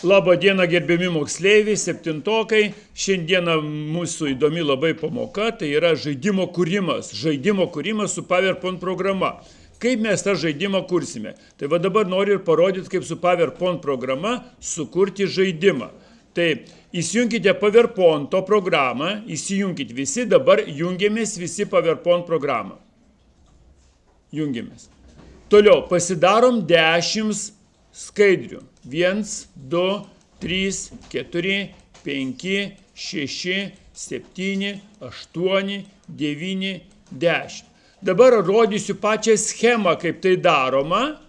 Labą dieną, gerbiami moksleiviai, septintokai. Šiandieną mūsų įdomi labai pamoka, tai yra žaidimo kūrimas. Žaidimo kūrimas su PowerPoint programa. Kaip mes tą žaidimą kursime? Tai va dabar noriu ir parodyti, kaip su PowerPoint programa sukurti žaidimą. Tai įsijunkite PowerPoint programą, įsijunkite visi, dabar jungiamės visi PowerPoint programą. Jungiamės. Toliau pasidarom 10 skaidrių. 1, 2, 3, 4, 5, 6, 7, 8, 9, 10. Dabar rodysiu pačią schemą, kaip tai daroma,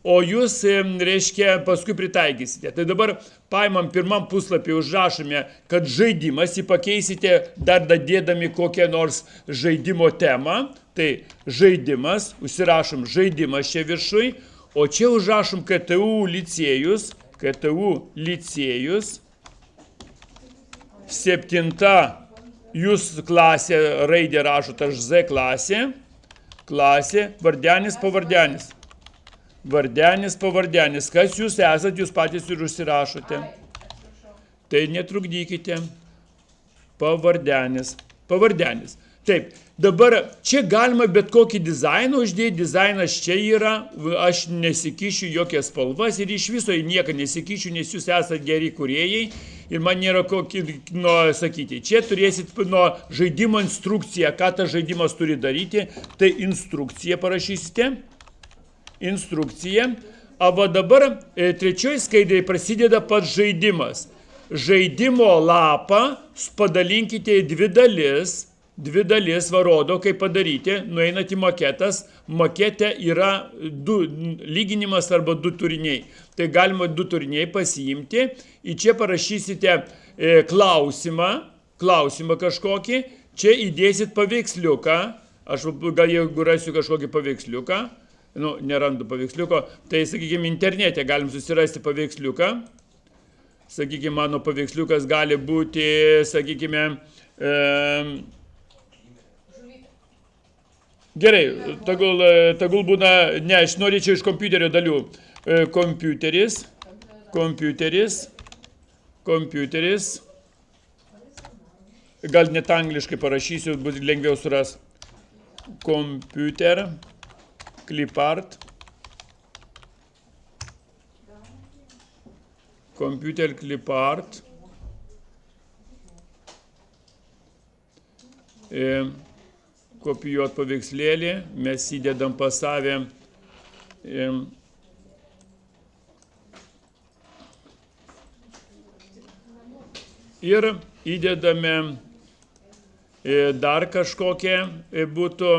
o jūs, reiškia, paskui pritaikysite. Tai dabar paimam pirmam puslapį, užrašome, kad žaidimas, jį pakeisite dar dadėdami kokią nors žaidimo temą. Tai žaidimas, užsirašom žaidimas čia viršui. O čia užrašom KTU licėjus, 7, jūs klasė, raidė rašot, aš Z klasė, vardenis, pavardenis. Vardenis, pavardenis. Kas jūs esat, jūs patys ir užsirašote. Tai netrukdykite. Pavardenis. Taip, dabar čia galima bet kokį dizainą uždėti, dizainas čia yra, aš nesikišiu jokias spalvas ir iš viso į nieką nesikišiu, nes jūs esate geri kūrėjai ir man nėra kokį sakyti. Čia turėsit nuo žaidimo instrukciją, ką tas žaidimas turi daryti, tai instrukciją parašysite. Instrukcija. O dabar trečioji skaidrėje prasideda pats žaidimas. Žaidimo lapą padalinkite į dvi dalis. Dvi dalis varodo, kaip padaryti, nueinat į maketas, makete yra lyginimas arba 2 turiniai. Tai galima 2 turiniai pasiimti, į čia parašysite klausimą kažkokį, čia įdėsit paveiksliuką, aš gal jeigu rasiu kažkokį paveiksliuką, nerandu paveiksliuko, tai, sakykime, internete galim susirasti paveiksliuką, sakykime, mano paveiksliukas gali būti, sakykime, gerai, tegul būna, ne, aš norėčiau iš kompiuterio dalių. Kompiuteris. Gal net angliškai parašysiu, bus lengviau suras. Computer, clipart. Computer, clipart. Kopijuot paveikslėlį, mes įdedam pas save ir įdedame dar kažkokią būtų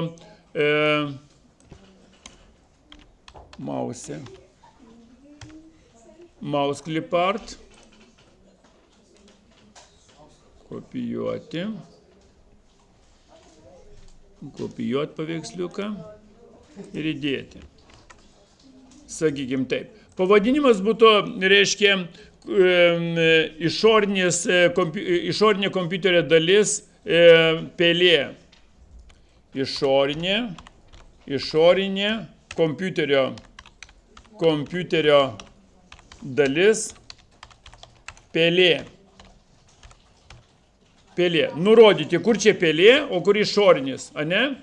mouse clipart, kopijuoti paveiksliuką ir įdėti. Sakykime taip. Pavadinimas būtų, reiškia, išorinė kompiuterio dalis pelė. Išorinė kompiuterio dalis pelė. Nurodyti, kur čia pelė, o kur išorinis, ane?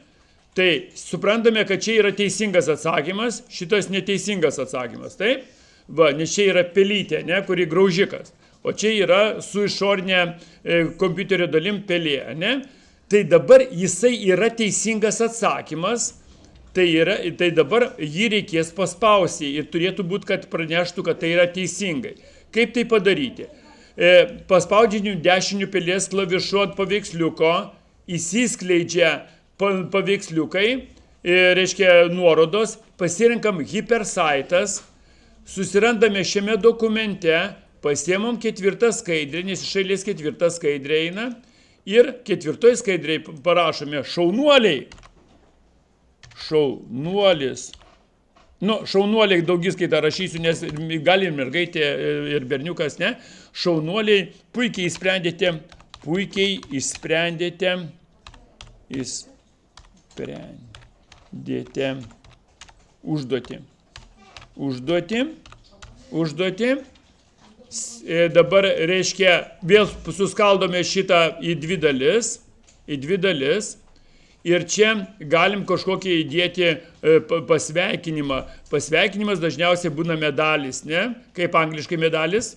Tai suprantame, kad čia yra teisingas atsakymas, šitas neteisingas atsakymas, taip? Va, nes čia yra pelytė, ne, kuri graužikas, o čia yra su išorinė kompiuterio dalim pelė, ne? Tai dabar jisai yra teisingas atsakymas, tai dabar jį reikės paspausti ir turėtų būti, kad praneštų, kad tai yra teisingai. Kaip tai padaryti? Paspaudžiu dešiniu pelės klavišu ant paveiksliuko, įsiskleidžia paveiksliukai, reiškia nuorodos, pasirinkam hypersaitas, susirandame šiame dokumente, pasiemam 4 skaidrę, nes iš eilės 4 skaidrė eina, ir 4 skaidrėje parašome šaunuoliai. Šaunuolis. Šaunuoliai daugiskaitą rašysiu, nes gali ir mergaitė, ir berniukas, ne? Šaunuoliai, puikiai išsprendėte užduotį. Dabar reiškia, vėl suskaldome šitą į dvi dalis. Ir čia galim kažkokį įdėti pasveikinimą. Pasveikinimas dažniausiai būna medalis, ne? Kaip angliškai medalis?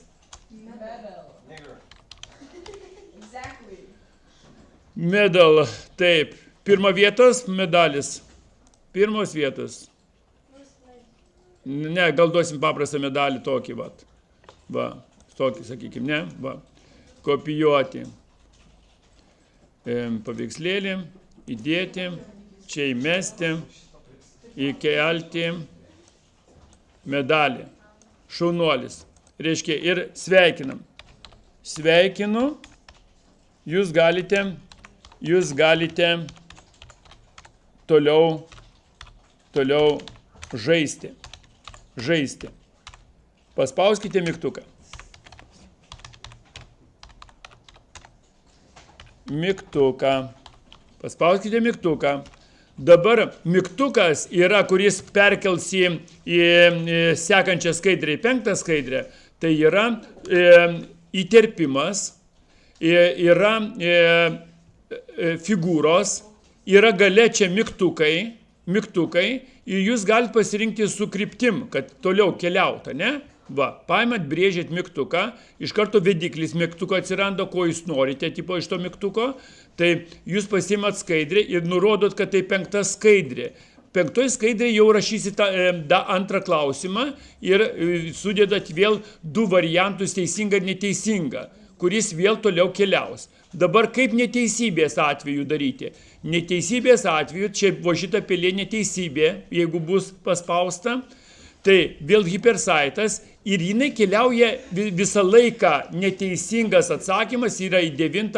Medal, taip. Pirma vietos medalis. Pirmos vietos. Ne, gal duosim paprastą medalį tokį, vat. Va, tokį, sakykime, ne? Va. Kopijuoti. Paveikslėlį. Įdėti, čia įmesti, įkelti medalį. Šaunuolis. Reiškia, ir sveikinam. Sveikinu, jūs galite toliau žaisti. Paspauskite mygtuką. Paspauskite mygtuką. Dabar mygtukas yra, kuris perkels į sekančią skaidrę, į 5 skaidrę. Tai yra įterpimas, yra figūros, yra gale čia mygtukai ir jūs galite pasirinkti su kryptim, kad toliau keliauta, ne? Va, paimat, brėžėt mygtuką, iš karto vediklis mygtuko atsiranda, ko jūs norite, tipo iš to mygtuko, tai jūs pasiimat skaidrę ir nurodot, kad tai 5 skaidrė. 5 skaidrė jau rašysit antrą klausimą ir sudėdat vėl 2 variantus teisingą ir neteisingą, kuris vėl toliau keliaus. Dabar kaip neteisybės atveju daryti? Neteisybės atveju, čia buvo šita pelė neteisybė, jeigu bus paspausta, tai vėl hipersaitas ir jinai keliauja visą laiką, neteisingas atsakymas yra į 9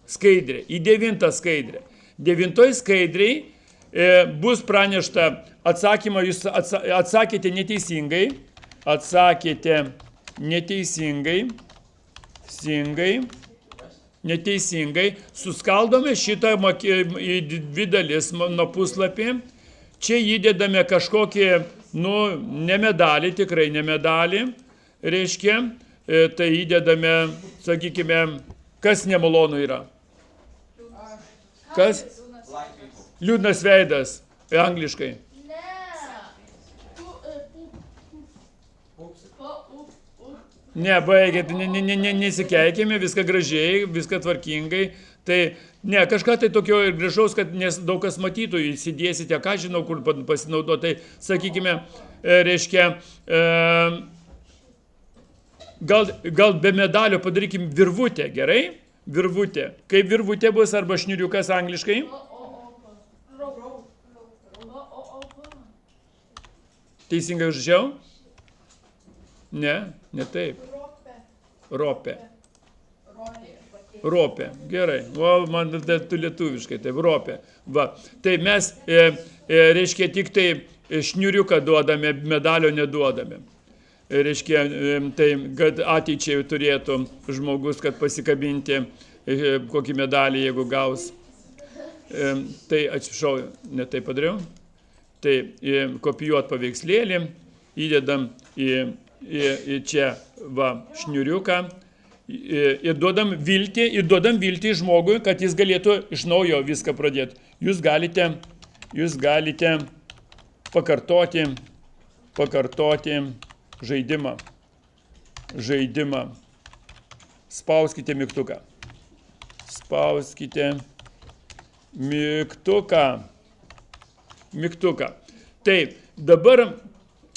skaidrę. 9 skaidrėj bus pranešta atsakymą, jūs atsakėte neteisingai, suskaldome šitą į 2 dalis nuo puslapį, čia įdedame kažkokį, ne medalį, tikrai ne medalį, reiškia, tai įdedame, sakykime, kas nemalonu yra. Kas? Liūdnas veidas, angliškai. Ne, baigėt, nesikeikime, viską gražiai, viską tvarkingai. Tai ne, kažką tai tokio gražaus, kad daug kas matytų, įsidėsite, ką žinau, kur pasinaudoti. Tai, sakykime, reiškia, gal be medalio padarykim virvutę, gerai? Virvutė. Kaip virvutė bus arba šniuriukas angliškai? Teisingai užrašiau? Ne taip. Ropė. Gerai. O, man tu lietuviškai, taip, ropė. Va. Tai mes, reiškia, tik tai šniuriuką duodame, medalio neduodame. Reiškia, tai, kad ateičiai turėtų žmogus, kad pasikabinti kokį medalį, jeigu gaus. Tai, atsiprašau, ne taip padariau. Tai kopijuot paveikslėlį, įdedam į čia va, šniuriuką ir duodam viltį žmogui, kad jis galėtų iš naujo viską pradėti. Jūs galite pakartoti žaidimą. Spauskite mygtuką. Taip, dabar,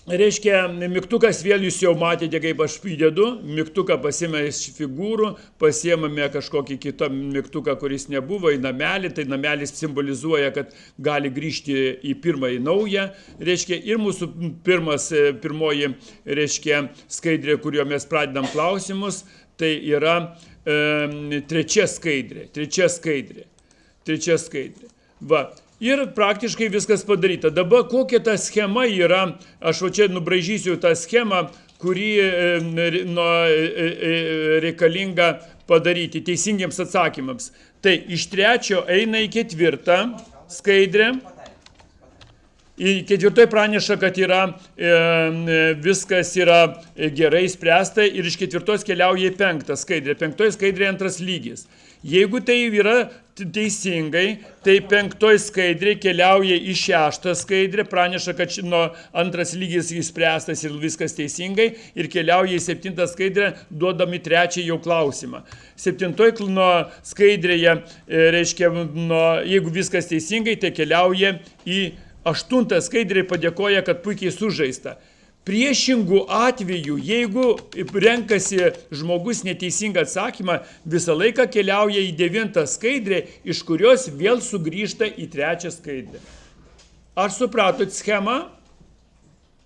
reiškia, mygtukas vėl jūs jau matėte, kaip aš įdedu. Mygtuką pasiėmė iš figūrų, pasiėmame kažkokį kitą mygtuką, kuris nebuvo, į namelį. Tai namelis simbolizuoja, kad gali grįžti į pirmąjį naują. Reiškia, ir mūsų pirmoji, reiškia, skaidrė, kurio mes pradedam klausimus, tai yra 3 skaidrė. Va. Ir praktiškai viskas padaryta. Dabar kokia ta schema yra, aš čia nubraižysiu tą schemą, kurį reikalinga padaryti teisingiems atsakymams. Tai iš 3 eina į 4 skaidrę. Ketvirtoji praneša, kad viskas yra gerai spręsta ir iš ketvirtos keliauja į penktą skaidrę. Penktoji skaidrė antras lygis. Jeigu tai yra teisingai, tai penktoji skaidrė keliauja į šeštą skaidrę, praneša, kad antras lygis įspręstas ir viskas teisingai, ir keliauja į septintą skaidrę, duodami trečią jau klausimą. Septintoji skaidrėje, reiškia, jeigu viskas teisingai, tai keliauja į aštuntą skaidrį, padėkoja, kad puikiai sužaista. Priešingų atveju, jeigu renkasi žmogus neteisingą atsakymą, visą laiką keliauja į devintą skaidrę, iš kurios vėl sugrįžta į trečią skaidrę. Ar supratot schemą?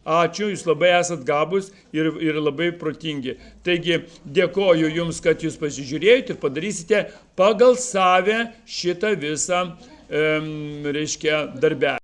Ačiū, jūs labai esat gabus ir labai protingi. Taigi, dėkoju jums, kad jūs pasižiūrėjote ir padarysite pagal save šitą visą, reiškia, darbelį.